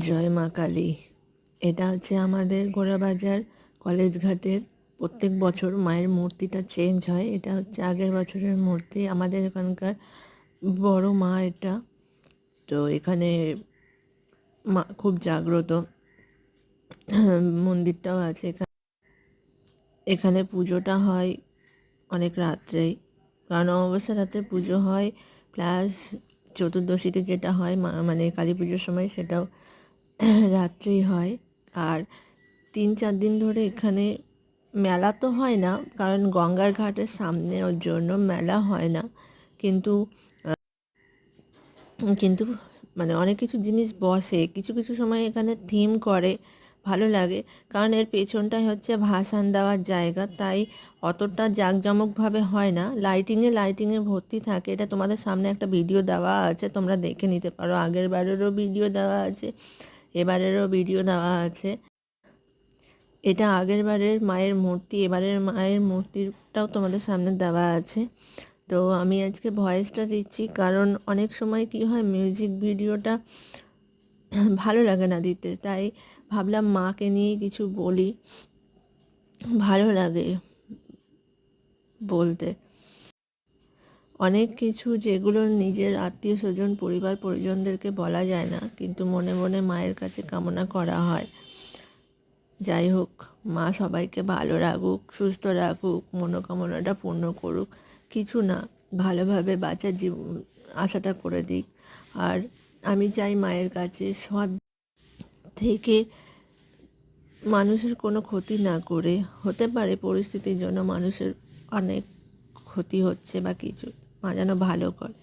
জয় মা কালী। এটা হচ্ছে আমাদের গোড়াবাজার কলেজ ঘাটের প্রত্যেক বছর মায়ের মূর্তিটা চেঞ্জ হয়। এটা হচ্ছে আগের বছরের মূর্তি, আমাদের এখানকার বড় মা এটা। তো এখানে মা খুব জাগ্রত, মন্দিরটাও আছে এখানে। এখানে পুজোটা হয় অনেক রাত্রেই, কারণ অমাবস্যা রাত্রে পুজো হয়, প্লাস চতুর্দশীতে যেটা হয় মানে কালী পুজোর সময়, সেটাও রাত্রেই হয়। আর 3-4 দিন ধরে এখানে মেলা তো হয় না, কারণ গঙ্গার ঘাটের সামনে, ওর জন্য মেলা হয় না। কিন্তু কিন্তু মানে অনেক কিছু জিনিস বসে, কিছু কিছু সময় এখানে থিম করে, ভালো লাগে। কারণ এর পেছনটাই হচ্ছে ভাসান দেওয়ার জায়গা, তাই অতটা জাঁকজমকভাবে হয় না, লাইটিংয়ে ভর্তি থাকে। এটা তোমাদের সামনে একটা ভিডিও দেওয়া আছে, তোমরা দেখে নিতে পারো। আগের বারেরও ভিডিও দেওয়া আছে, এবারেরও ভিডিও দেওয়া আছে। এটা আগের বারের মায়ের মূর্তি, এবারের মায়ের মূর্তিটাও তোমাদের সামনে দেওয়া আছে। তো আমি আজকে ভয়েসটা দিচ্ছি, কারণ অনেক সময় কি হয়, মিউজিক ভিডিওটা ভালো লাগে না দিতে, তাই ভাবলাম মাকে নিয়ে কিছু বলি, ভালো লাগে বলতে। অনেক কিছু যেগুলো নিজের আত্মীয় স্বজন, পরিবার পরিজনদেরকে বলা যায় না, কিন্তু মনে মনে মায়ের কাছে কামনা করা হয়। যাই হোক, মা সবাইকে ভালো রাখুক, সুস্থ রাখুক, মনোকামনাটা পূর্ণ করুক। কিছু না, ভালোভাবে বাঁচার আশাটা করে দিক। আর আমি চাই মায়ের কাছে সৎ থেকে মানুষের কোনো ক্ষতি না করে, হতে পারে পরিস্থিতির জন্য মানুষের অনেক ক্ষতি হচ্ছে বা কিছু, মা যেন ভালো করে।